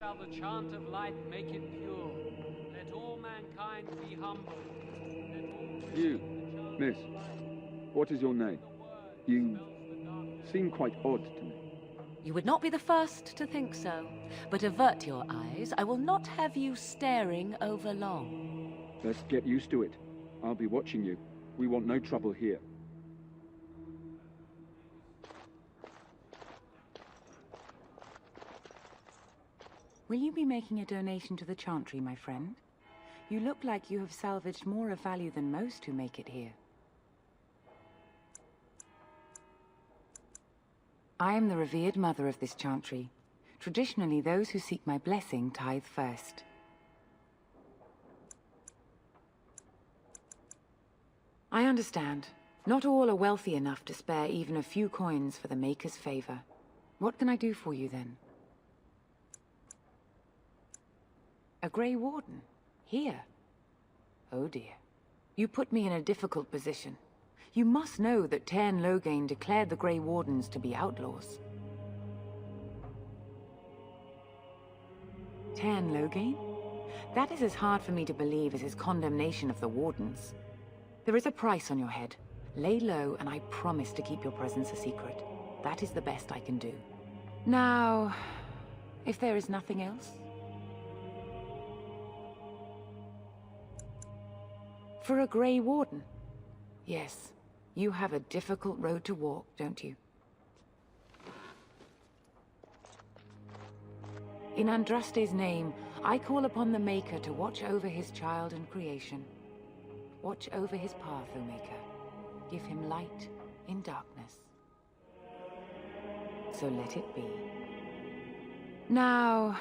Shall the chant of light make it pure? Let all mankind be humble. You, miss, what is your name? You seem quite odd to me. You would not be the first to think so. But avert your eyes. I will not have you staring over long. Let's get used to it. I'll be watching you. We want no trouble here. Will you be making a donation to the Chantry, my friend? You look like you have salvaged more of value than most who make it here. I am the revered mother of this Chantry. Traditionally, those who seek my blessing tithe first. I understand. Not all are wealthy enough to spare even a few coins for the Maker's favor. What can I do for you, then? A Grey Warden? Here? Oh dear. You put me in a difficult position. You must know that Teyrn Loghain declared the Grey Wardens to be outlaws. Teyrn Loghain? That is as hard for me to believe as his condemnation of the Wardens. There is a price on your head. Lay low, and I promise to keep your presence a secret. That is the best I can do. Now, if there is nothing else... For a Grey Warden? Yes, you have a difficult road to walk, don't you? In Andraste's name, I call upon the Maker to watch over his child and creation. Watch over his path, O Maker. Give him light in darkness. So let it be. Now,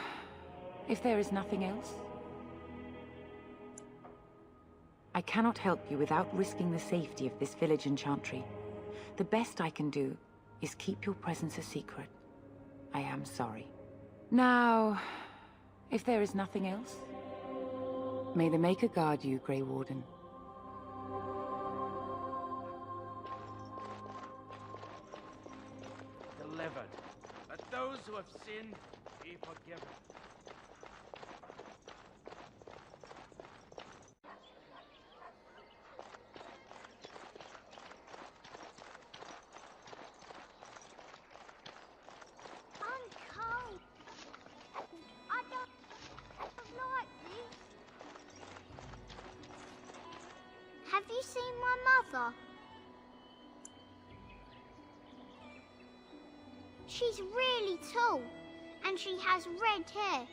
if there is nothing else... I cannot help you without risking the safety of this village and Chantry. The best I can do is keep your presence a secret. I am sorry. Now, if there is nothing else, may the Maker guard you, Grey Warden. Delivered. Let those who have sinned be forgiven. Have you seen my mother? She's really tall, and she has red hair.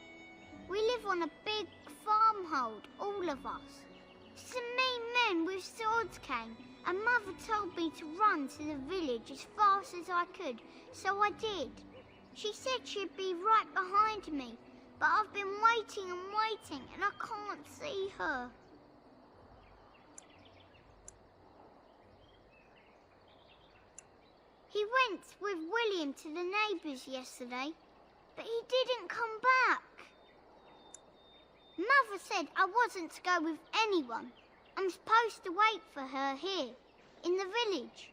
We live on a big farmhold, all of us. Some mean men with swords came, and Mother told me to run to the village as fast as I could, so I did. She said she'd be right behind me, but I've been waiting and waiting, and I can't see her. He went with William to the neighbours yesterday, but he didn't come back. Mother said I wasn't to go with anyone. I'm supposed to wait for her here, in the village.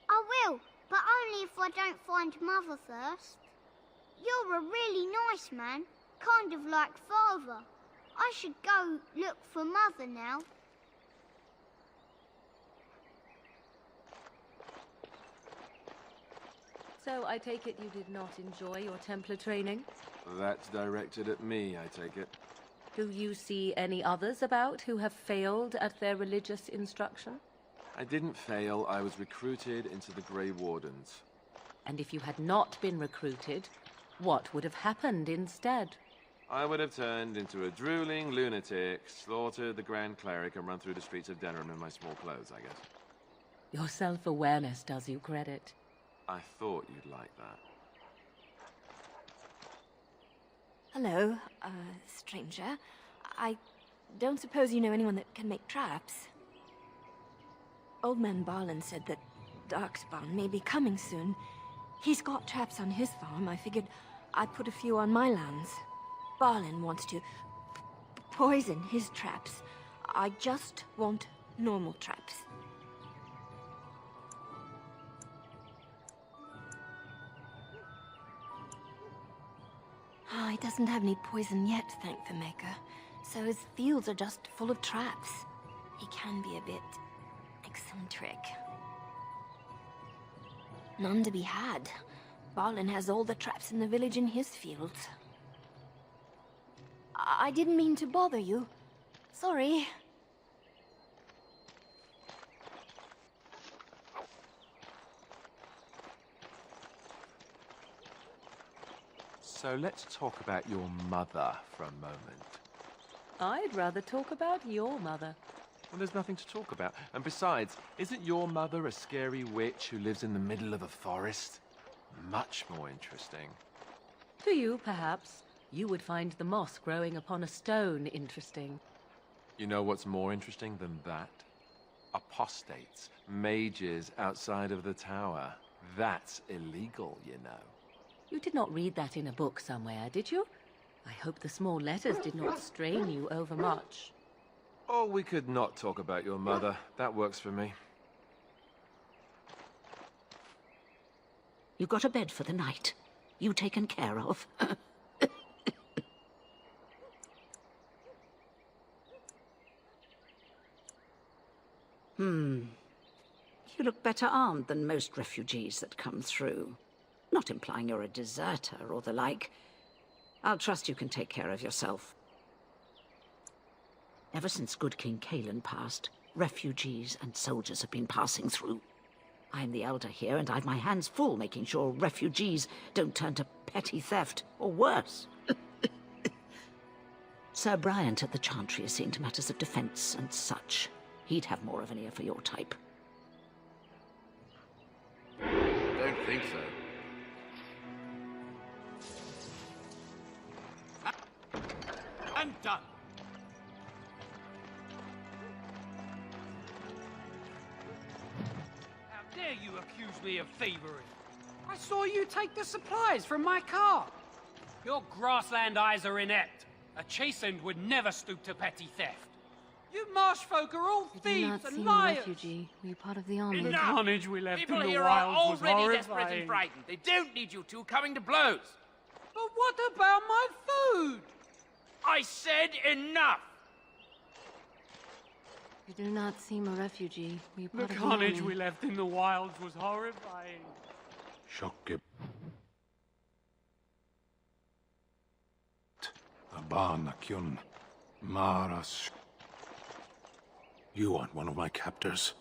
I will, but only if I don't find Mother first. You're a really nice man, kind of like Father. I should go look for Mother now. So I take it you did not enjoy your Templar training? That's directed at me, I take it. Do you see any others about who have failed at their religious instruction? I didn't fail, I was recruited into the Grey Wardens. And if you had not been recruited, what would have happened instead? I would have turned into a drooling lunatic, slaughtered the Grand Cleric, and run through the streets of Denerim in my small clothes, I guess. Your self-awareness does you credit. I thought you'd like that. Hello, stranger. I don't suppose you know anyone that can make traps? Old man Barlin said that Darkspawn may be coming soon. He's got traps on his farm. I figured I'd put a few on my lands. Barlin wants to poison his traps. I just want normal traps. Ah, he doesn't have any poison yet, thank the Maker. So his fields are just full of traps. He can be a bit eccentric. None to be had. Balin has all the traps in the village in his fields. I didn't mean to bother you. Sorry. So let's talk about your mother for a moment. I'd rather talk about your mother. Well, there's nothing to talk about. And besides, isn't your mother a scary witch who lives in the middle of a forest? Much more interesting. To you, perhaps. You would find the moss growing upon a stone interesting. You know what's more interesting than that? Apostates, mages outside of the tower. That's illegal, you know. You did not read that in a book somewhere, did you? I hope the small letters did not strain you overmuch. Oh, we could not talk about your mother. That works for me. You got a bed for the night. You taken care of. You look better armed than most refugees that come through. Not implying you're a deserter or the like. I'll trust you can take care of yourself. Ever since good King Cailan passed, refugees and soldiers have been passing through. I'm the elder here, and I've my hands full making sure refugees don't turn to petty theft, or worse. Sir Bryant at the Chantry is seeing to matters of defense and such. He'd have more of an ear for your type. Don't think so. I'm done. How dare you accuse me of thievery? I saw you take the supplies from my car. Your grassland eyes are inept. A chastened would never stoop to petty theft. You marsh folk are all I do thieves not and seem liars. a refugee. Were you part of the army? The carnage we left People in the here are wilds was already desperate horrifying. and frightened. They don't need you two coming to blows. But what about my food? I said enough! You do not seem a refugee. Were you The part of the carnage army? we left in the wilds was horrifying. Shokke. Abana Kyun. Maras. You aren't one of my captors.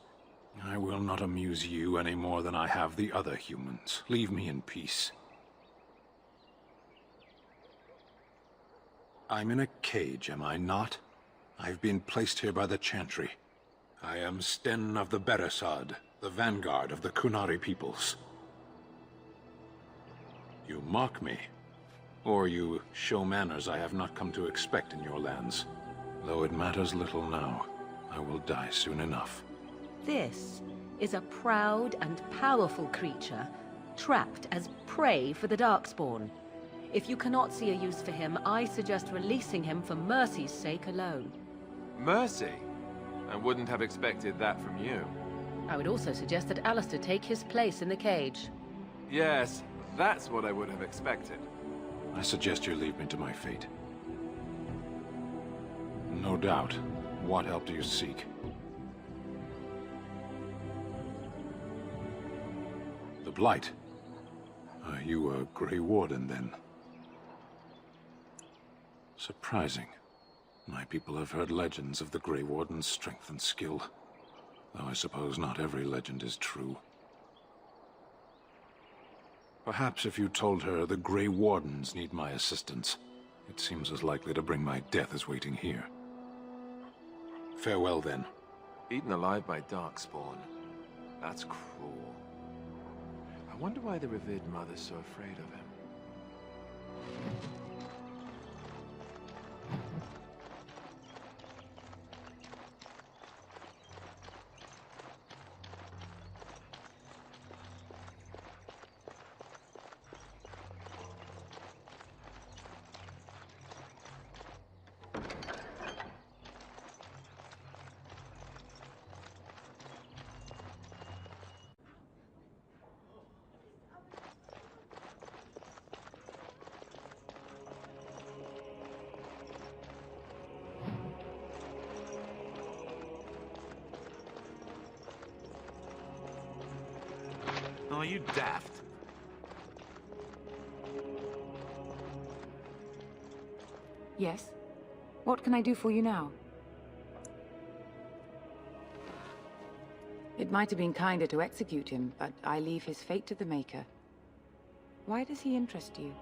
I will not amuse you any more than I have the other humans. Leave me in peace. I'm in a cage, am I not? I've been placed here by the Chantry. I am Sten of the Beresad, the vanguard of the Kunari peoples. You mock me, or you show manners I have not come to expect in your lands. Though it matters little now, I will die soon enough. This is a proud and powerful creature, trapped as prey for the Darkspawn. If you cannot see a use for him, I suggest releasing him for mercy's sake alone. Mercy? I wouldn't have expected that from you. I would also suggest that Alistair take his place in the cage. Yes, that's what I would have expected. I suggest you leave me to my fate. No doubt. What help do you seek? The Blight. Are you a Grey Warden, then? Surprising. My people have heard legends of the Grey Warden's strength and skill. Though I suppose not every legend is true. Perhaps if you told her the Grey Wardens need my assistance, it seems as likely to bring my death as waiting here. Farewell, then. Eaten alive by Darkspawn. That's cruel. I wonder why the revered mother's so afraid of him. Are you daft? Yes? What can I do for you now? It might have been kinder to execute him, but I leave his fate to the Maker. Why does he interest you?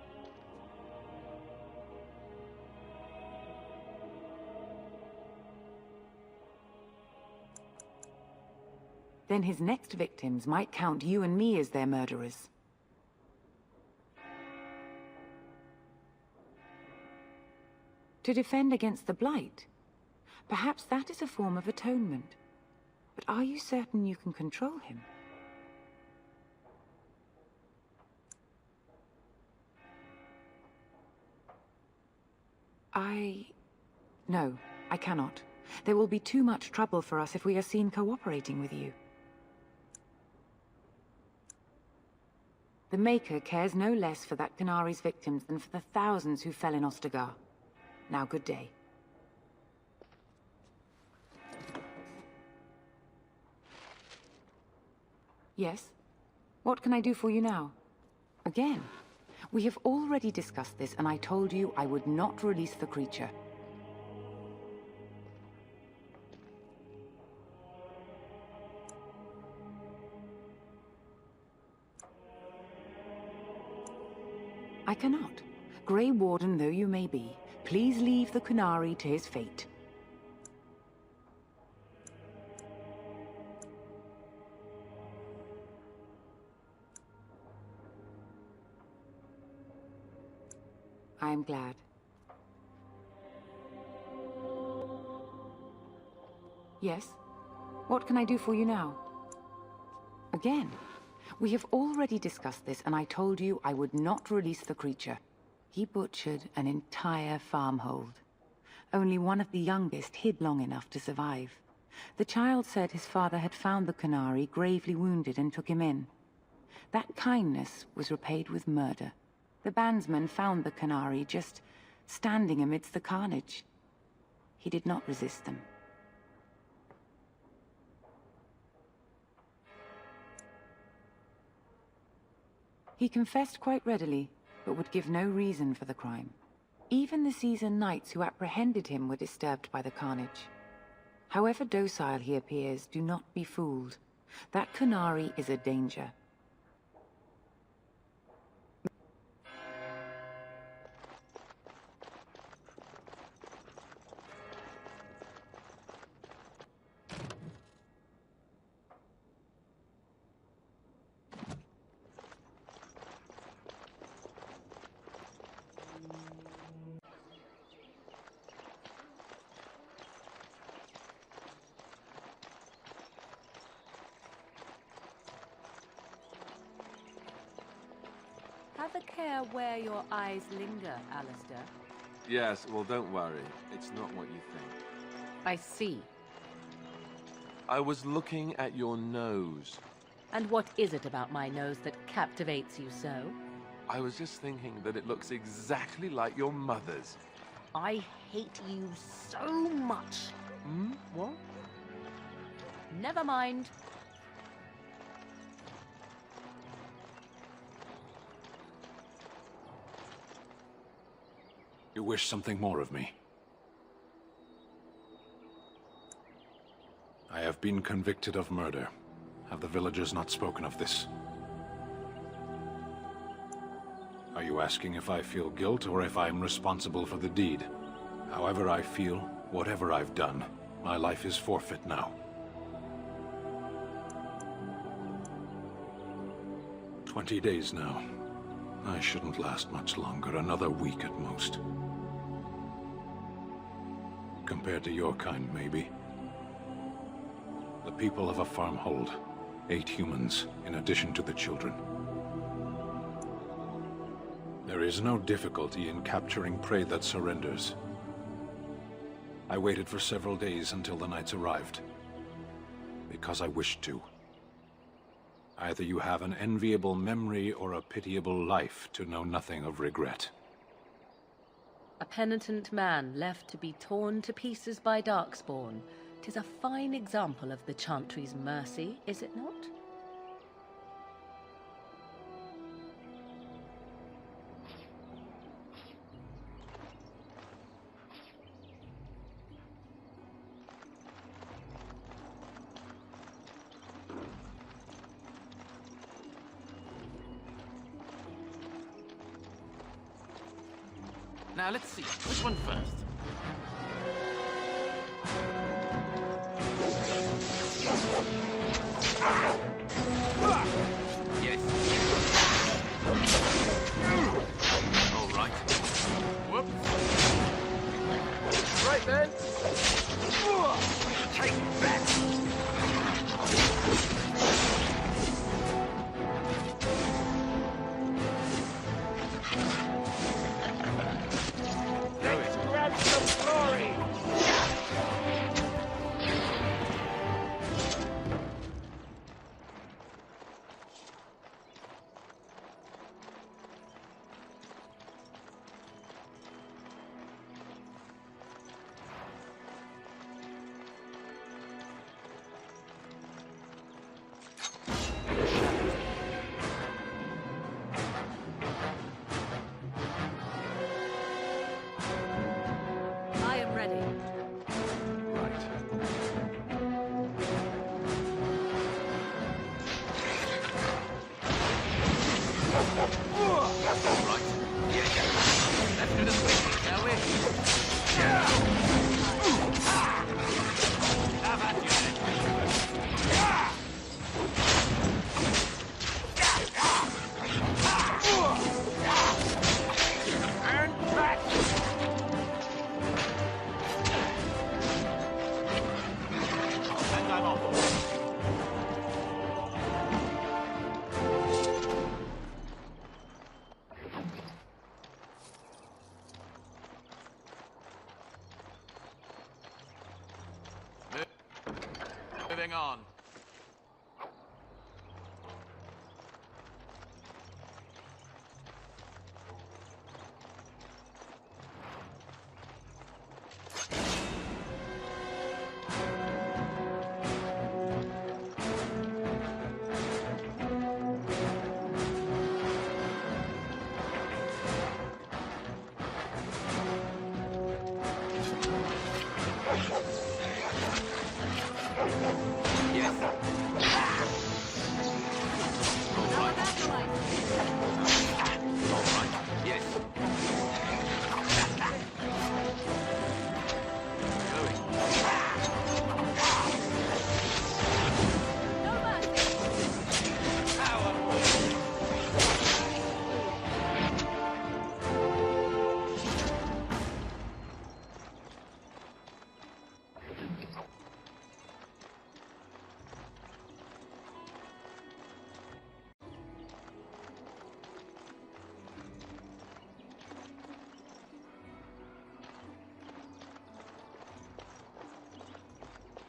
Then his next victims might count you and me as their murderers. To defend against the Blight? Perhaps that is a form of atonement. But are you certain you can control him? No, I cannot. There will be too much trouble for us if we are seen cooperating with you. The Maker cares no less for that Qunari's victims than for the thousands who fell in Ostagar. Now, good day. Yes? What can I do for you now? Again, we have already discussed this, and I told you I would not release the creature. I cannot. Grey Warden though you may be, please leave the Qunari to his fate. I am glad. Yes? What can I do for you now? Again, we have already discussed this, and I told you I would not release the creature. He butchered an entire farmhold. Only one of the youngest hid long enough to survive. The child said his father had found the Qunari gravely wounded and took him in. That kindness was repaid with murder. The bandsman found the Qunari just standing amidst the carnage. He did not resist them. He confessed quite readily, but would give no reason for the crime. Even the seasoned knights who apprehended him were disturbed by the carnage. However docile he appears, do not be fooled. That Qunari is a danger. Have a care where your eyes linger, Alistair. Yes, well, don't worry. It's not what you think. I see. I was looking at your nose. And what is it about my nose that captivates you so? I was just thinking that it looks exactly like your mother's. I hate you so much. Hmm? What? Never mind. You wish something more of me? I have been convicted of murder. Have the villagers not spoken of this? Are you asking if I feel guilt or if I am responsible for the deed? However I feel, whatever I've done, my life is forfeit now. 20 days now. I shouldn't last much longer, another week at most. Compared to your kind, maybe. The people of a farmhold. 8 humans, in addition to the children. There is no difficulty in capturing prey that surrenders. I waited for several days until the knights arrived. Because I wished to. Either you have an enviable memory or a pitiable life to know nothing of regret. A penitent man left to be torn to pieces by Darkspawn. 'Tis a fine example of the Chantry's mercy, is it not? Now, let's see. Which one first? Yes. All right. Whoops. Right then. Take that. Let's grab some glory. I am ready. Right. Right. Yes. Let's do this quickly, shall we? How about you then? And back! And I'm off. Moving on. Yes. All right. Yes. Going.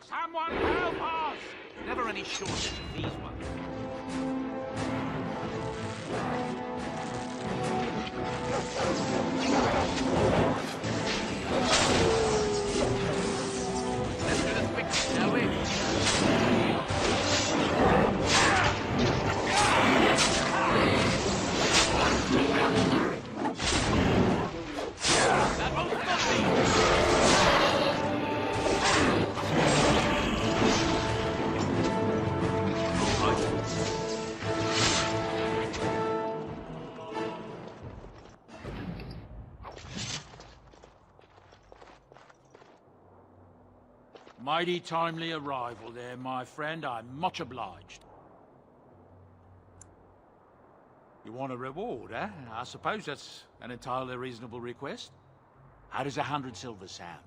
Someone help us! Never any shortage of these ones. Let's do this quickly, shall we? That won't stop me! Mighty timely arrival there, my friend. I'm much obliged. You want a reward, eh? I suppose that's an entirely reasonable request. How does 100 silver sound?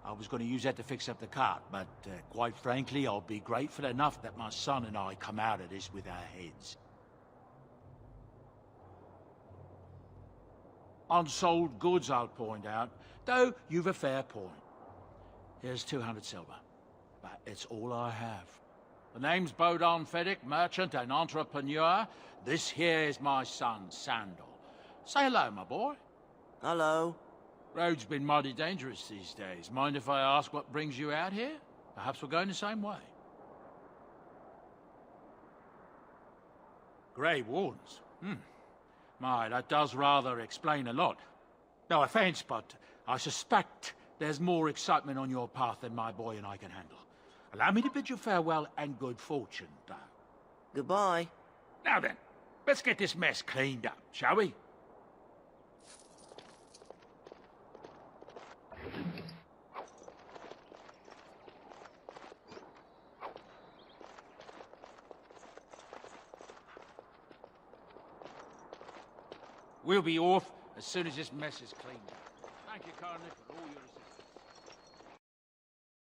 I was going to use that to fix up the cart, but quite frankly, I'll be grateful enough that my son and I come out of this with our heads. Unsold goods, I'll point out, though you've a fair point. Here's 200 silver, but it's all I have. The name's Bodon Feddick, merchant and entrepreneur. This here is my son, Sandal. Say hello, my boy. Hello. Road's been mighty dangerous these days. Mind if I ask what brings you out here? Perhaps we're going the same way. Grey Wardens? My, that does rather explain a lot. No offense, but I suspect there's more excitement on your path than my boy and I can handle. Allow me to bid you farewell and good fortune, though. Goodbye. Now then, let's get this mess cleaned up, shall we? We'll be off as soon as this mess is cleaned up. Thank you, Colonel, for all your